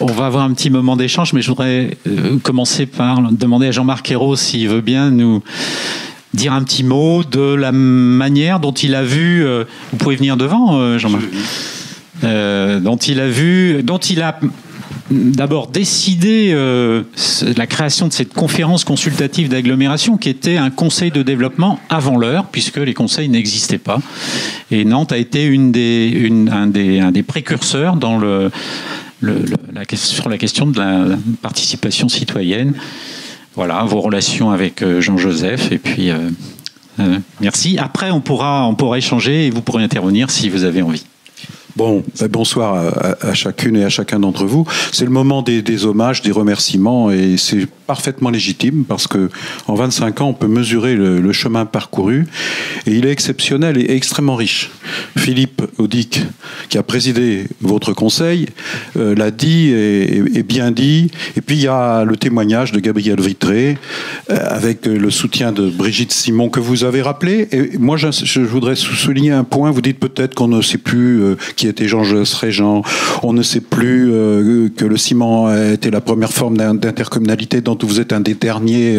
On va avoir un petit moment d'échange, mais je voudrais commencer par demander à Jean-Marc Ayrault s'il veut bien nous dire un petit mot de la manière dont il a vu... vous pouvez venir devant, Jean-Marc. Dont il a d'abord décidé la création de cette conférence consultative d'agglomération qui était un conseil de développement avant l'heure, puisque les conseils n'existaient pas. Et Nantes a été un des précurseurs dans sur la question de la participation citoyenne. Voilà, vos relations avec Jean-Joseph. Et puis, merci. Après, on pourra échanger et vous pourrez intervenir si vous avez envie. Bon, bonsoir à chacune et à chacun d'entre vous. C'est le moment des hommages, des remerciements, et c'est parfaitement légitime parce que en 25 ans, on peut mesurer le chemin parcouru, et il est exceptionnel et extrêmement riche. Philippe Audic, qui a présidé votre conseil, l'a dit et bien dit. Et puis il y a le témoignage de Gabriel Vitré, avec le soutien de Brigitte Simon que vous avez rappelé. Et moi, je voudrais souligner un point. Vous dites peut-être qu'on ne sait plus qui était Jean-Joseph Régent. On ne sait plus que le ciment était la première forme d'intercommunalité dont vous êtes un des derniers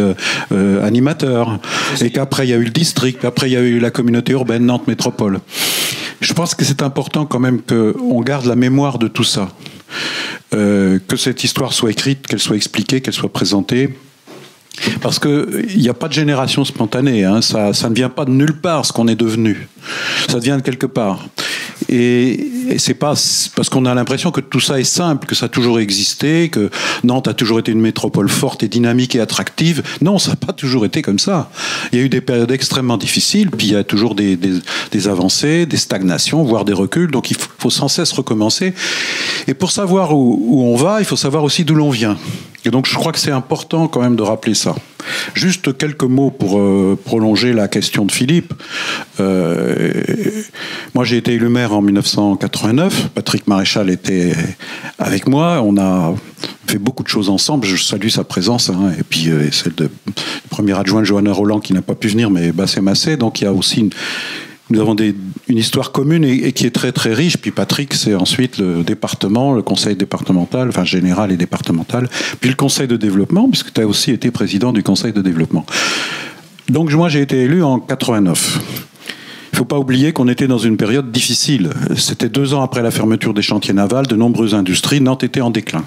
animateurs. Et qu'après, il y a eu le district, après, il y a eu la communauté urbaine Nantes Métropole. Je pense que c'est important quand même qu'on garde la mémoire de tout ça. Que cette histoire soit écrite, qu'elle soit expliquée, qu'elle soit présentée. Parce qu'il n'y a pas de génération spontanée. Hein. Ça ne vient pas de nulle part, ce qu'on est devenu. Ça vient de quelque part. Et c'est pas parce qu'on a l'impression que tout ça est simple, que ça a toujours existé, que Nantes a toujours été une métropole forte et dynamique et attractive. Non, ça n'a pas toujours été comme ça. Il y a eu des périodes extrêmement difficiles, puis il y a toujours des avancées, des stagnations, voire des reculs. Donc il faut sans cesse recommencer. Et pour savoir où on va, il faut savoir aussi d'où l'on vient. Et donc je crois que c'est important quand même de rappeler ça. Juste quelques mots pour prolonger la question de Philippe. Moi j'ai été élu maire en 1989, Patrick Maréchal était avec moi, on a fait beaucoup de choses ensemble, je salue sa présence, hein, et puis celle de premier adjoint Johanna Roland qui n'a pas pu venir, mais Bassé Massé, donc il y a aussi nous avons une histoire commune et qui est très très riche. Puis Patrick, c'est ensuite le département, le conseil départemental, enfin général et départemental, puis le conseil de développement, puisque tu as aussi été président du conseil de développement. Donc moi j'ai été élu en 89. Il ne faut pas oublier qu'on était dans une période difficile. C'était 2 ans après la fermeture des chantiers navals, de nombreuses industries, Nantes était en déclin.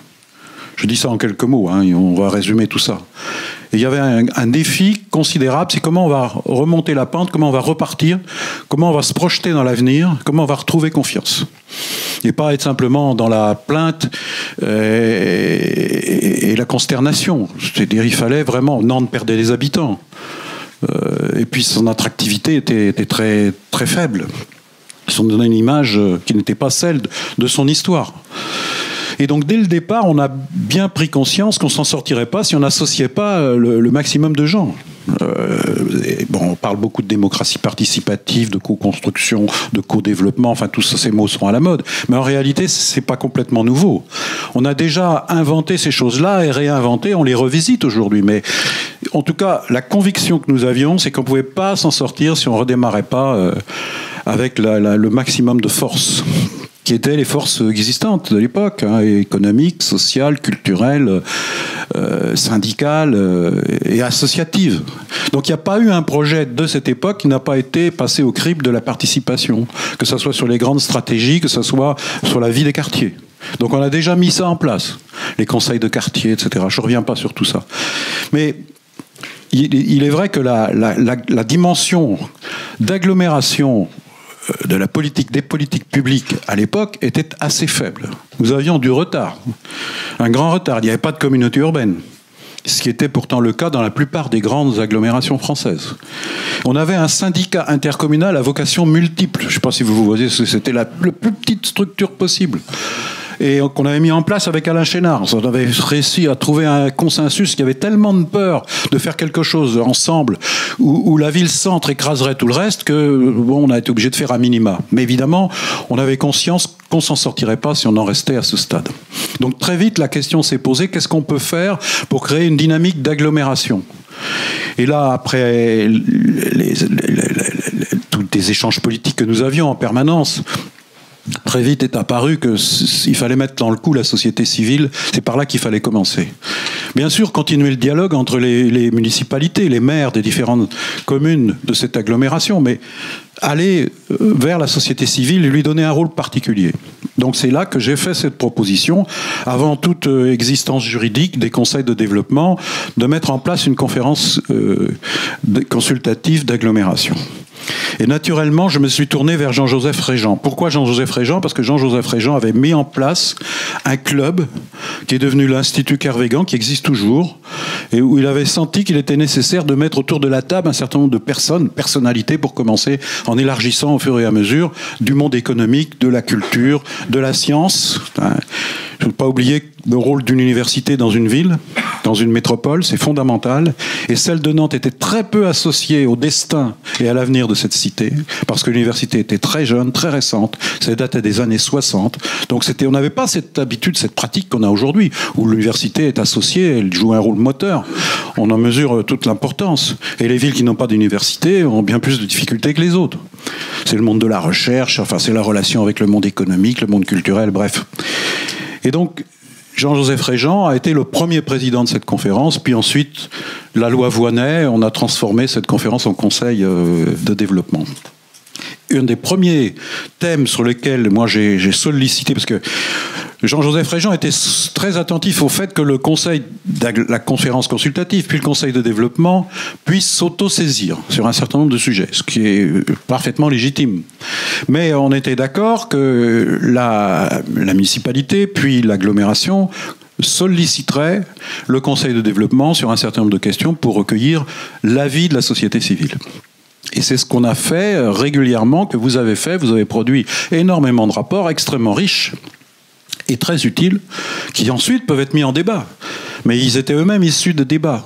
Je dis ça en quelques mots, hein, on va résumer tout ça. Et il y avait un défi considérable, c'est comment on va remonter la pente, comment on va repartir, comment on va se projeter dans l'avenir, comment on va retrouver confiance. Et pas être simplement dans la plainte et la consternation. C'est-à-dire il fallait vraiment... Nantes perdait des habitants. Et puis son attractivité était très, très faible. Ils ont donné une image qui n'était pas celle de son histoire. Et donc, dès le départ, on a bien pris conscience qu'on ne s'en sortirait pas si on n'associait pas le maximum de gens. On parle beaucoup de démocratie participative, de co-construction, de co-développement, enfin, tous ces mots sont à la mode. Mais en réalité, ce n'est pas complètement nouveau. On a déjà inventé ces choses-là et réinventé, on les revisite aujourd'hui. Mais en tout cas, la conviction que nous avions, c'est qu'on ne pouvait pas s'en sortir si on ne redémarrait pas avec le maximum de force, qui étaient les forces existantes de l'époque, hein, économiques, sociales, culturelles, syndicales et associatives. Donc il n'y a pas eu un projet de cette époque qui n'a pas été passé au crible de la participation, que ce soit sur les grandes stratégies, que ce soit sur la vie des quartiers. Donc on a déjà mis ça en place, les conseils de quartier, etc. Je ne reviens pas sur tout ça. Mais il est vrai que la dimension d'agglomération des politiques publiques à l'époque était assez faible. Nous avions du retard, un grand retard. Il n'y avait pas de communauté urbaine, ce qui était pourtant le cas dans la plupart des grandes agglomérations françaises. On avait un syndicat intercommunal à vocation multiple. Je ne sais pas si vous voyez, c'était la plus petite structure possible. Et qu'on avait mis en place avec Alain Chénard. On avait réussi à trouver un consensus qui avait tellement de peur de faire quelque chose ensemble où la ville-centre écraserait tout le reste que on a été obligé de faire un minima. Mais évidemment, on avait conscience qu'on ne s'en sortirait pas si on en restait à ce stade. Donc très vite, la question s'est posée, qu'est-ce qu'on peut faire pour créer une dynamique d'agglomération ? Et là, après tous les échanges politiques que nous avions en permanence, très vite est apparu qu'il fallait mettre dans le coup la société civile. C'est par là qu'il fallait commencer. Bien sûr, continuer le dialogue entre les municipalités, les maires des différentes communes de cette agglomération, mais aller vers la société civile et lui donner un rôle particulier. Donc c'est là que j'ai fait cette proposition, avant toute existence juridique des conseils de développement, de mettre en place une conférence consultative d'agglomération. Et naturellement, je me suis tourné vers Jean-Joseph Régent. Pourquoi Jean-Joseph Régent ? Parce que Jean-Joseph Régent avait mis en place un club qui est devenu l'Institut Kervégan, qui existe toujours, et où il avait senti qu'il était nécessaire de mettre autour de la table un certain nombre de personnalités pour commencer, en élargissant au fur et à mesure du monde économique, de la culture, de la science. Je ne veux pas oublier le rôle d'une université dans une ville, dans une métropole, c'est fondamental. Et celle de Nantes était très peu associée au destin et à l'avenir de cette cité, parce que l'université était très jeune, très récente, ça datait des années 60. Donc on n'avait pas cette habitude, cette pratique qu'on a aujourd'hui, où l'université est associée, elle joue un rôle moteur. On en mesure toute l'importance. Et les villes qui n'ont pas d'université ont bien plus de difficultés que les autres. C'est le monde de la recherche, enfin c'est la relation avec le monde économique, le monde culturel, bref. Et donc, Jean-Joseph Régent a été le premier président de cette conférence, puis ensuite, la loi Voynet, on a transformé cette conférence en conseil de développement. Un des premiers thèmes sur lesquels moi j'ai sollicité, parce que Jean-Joseph Régent était très attentif au fait que le conseil, la conférence consultative, puis le conseil de développement puissent s'auto-saisir sur un certain nombre de sujets, ce qui est parfaitement légitime. Mais on était d'accord que la municipalité, puis l'agglomération, solliciterait le conseil de développement sur un certain nombre de questions pour recueillir l'avis de la société civile. Et c'est ce qu'on a fait régulièrement, que vous avez fait. Vous avez produit énormément de rapports extrêmement riches et très utiles, qui ensuite peuvent être mis en débat. Mais ils étaient eux-mêmes issus de débats.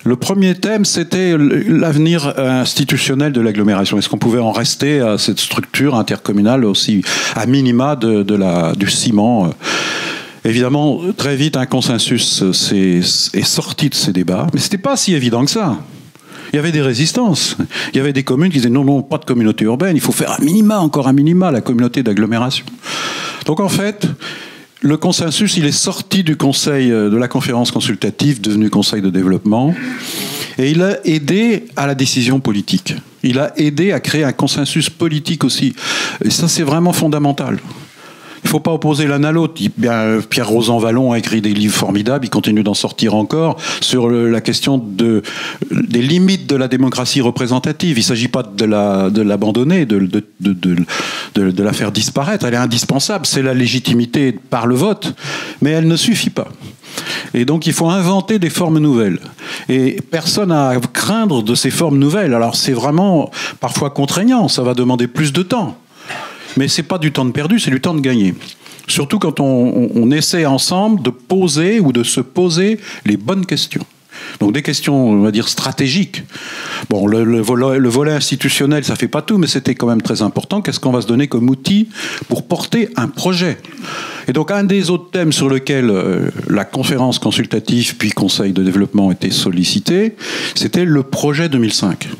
Le premier thème, c'était l'avenir institutionnel de l'agglomération. Est-ce qu'on pouvait en rester à cette structure intercommunale aussi, à minima du ciment ? Évidemment, très vite, un consensus est sorti de ces débats, mais ce n'était pas si évident que ça. Il y avait des résistances. Il y avait des communes qui disaient non, pas de communauté urbaine, il faut faire encore un minima, la communauté d'agglomération. Donc en fait, le consensus, il est sorti du conseil de la conférence consultative, devenu conseil de développement, et il a aidé à la décision politique. Il a aidé à créer un consensus politique aussi. Et ça, c'est vraiment fondamental. Il ne faut pas opposer l'un à l'autre. Pierre Rosan-Vallon a écrit des livres formidables, il continue d'en sortir encore, sur la question des limites de la démocratie représentative. Il ne s'agit pas de l'abandonner, de la faire disparaître. Elle est indispensable, c'est la légitimité par le vote, mais elle ne suffit pas. Et donc il faut inventer des formes nouvelles. Et personne n'a à craindre de ces formes nouvelles. Alors c'est vraiment parfois contraignant, ça va demander plus de temps. Mais ce n'est pas du temps de perdu, c'est du temps de gagné. Surtout quand on essaie ensemble de poser ou de se poser les bonnes questions. Donc des questions, on va dire, stratégiques. Bon, le volet institutionnel, ça ne fait pas tout, mais c'était quand même très important. Qu'est-ce qu'on va se donner comme outil pour porter un projet ? Et donc un des autres thèmes sur lesquels la conférence consultative puis conseil de développement était sollicité, c'était le projet 2005.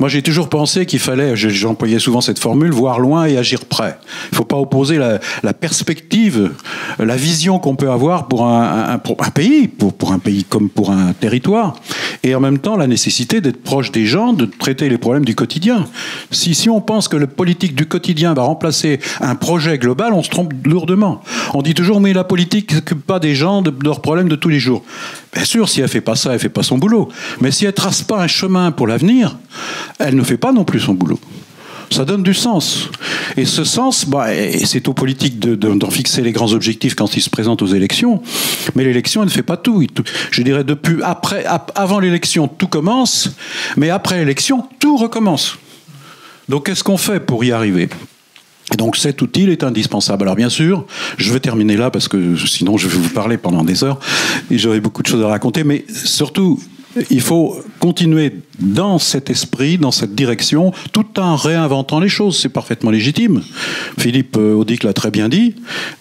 Moi, j'ai toujours pensé qu'il fallait, j'employais souvent cette formule, voir loin et agir près. Il ne faut pas opposer la perspective, la vision qu'on peut avoir pour un pays, pour un pays comme pour un territoire, et en même temps la nécessité d'être proche des gens, de traiter les problèmes du quotidien. Si on pense que la politique du quotidien va remplacer un projet global, on se trompe lourdement. On dit toujours, mais la politique ne s'occupe pas des gens, de leurs problèmes de tous les jours. Bien sûr, si elle ne fait pas ça, elle ne fait pas son boulot. Mais si elle ne trace pas un chemin pour l'avenir, elle ne fait pas non plus son boulot. Ça donne du sens. Et ce sens, c'est aux politiques d'en fixer les grands objectifs quand ils se présentent aux élections. Mais l'élection, elle ne fait pas tout. Je dirais, avant l'élection, tout commence, mais après l'élection, tout recommence. Donc, qu'est-ce qu'on fait pour y arriver ? Et donc cet outil est indispensable. Alors bien sûr, je vais terminer là parce que sinon je vais vous parler pendant des heures et j'aurai beaucoup de choses à raconter, mais surtout, il faut continuer dans cet esprit, dans cette direction, tout en réinventant les choses. C'est parfaitement légitime. Philippe Audic l'a très bien dit.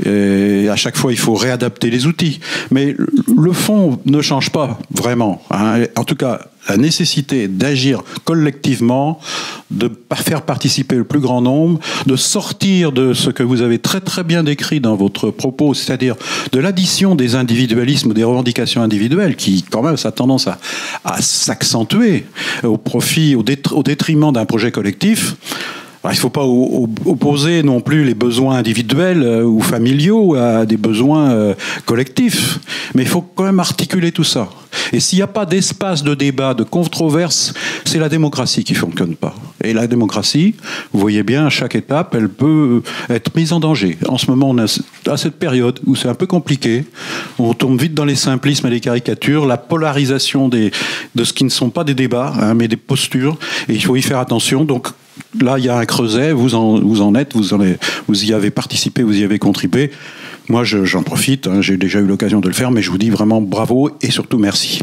Et à chaque fois, il faut réadapter les outils. Mais le fond ne change pas vraiment. En tout cas, la nécessité d'agir collectivement, de faire participer le plus grand nombre, de sortir de ce que vous avez très très bien décrit dans votre propos, c'est-à-dire de l'addition des individualismes, des revendications individuelles, qui quand même ça a tendance à s'accentuer au profit, au détriment d'un projet collectif. Alors, il ne faut pas opposer non plus les besoins individuels ou familiaux à des besoins collectifs, mais il faut quand même articuler tout ça. Et s'il n'y a pas d'espace de débat, de controverse, c'est la démocratie qui ne fonctionne pas. Et la démocratie, vous voyez bien, à chaque étape, elle peut être mise en danger. En ce moment, on a à cette période où c'est un peu compliqué, on tombe vite dans les simplismes et les caricatures, la polarisation de ce qui ne sont pas des débats, hein, mais des postures, et il faut y faire attention. Donc là, il y a un creuset, vous en êtes, vous y avez participé, vous y avez contribué. Moi, j'en profite, hein, j'ai déjà eu l'occasion de le faire, mais je vous dis vraiment bravo et surtout merci.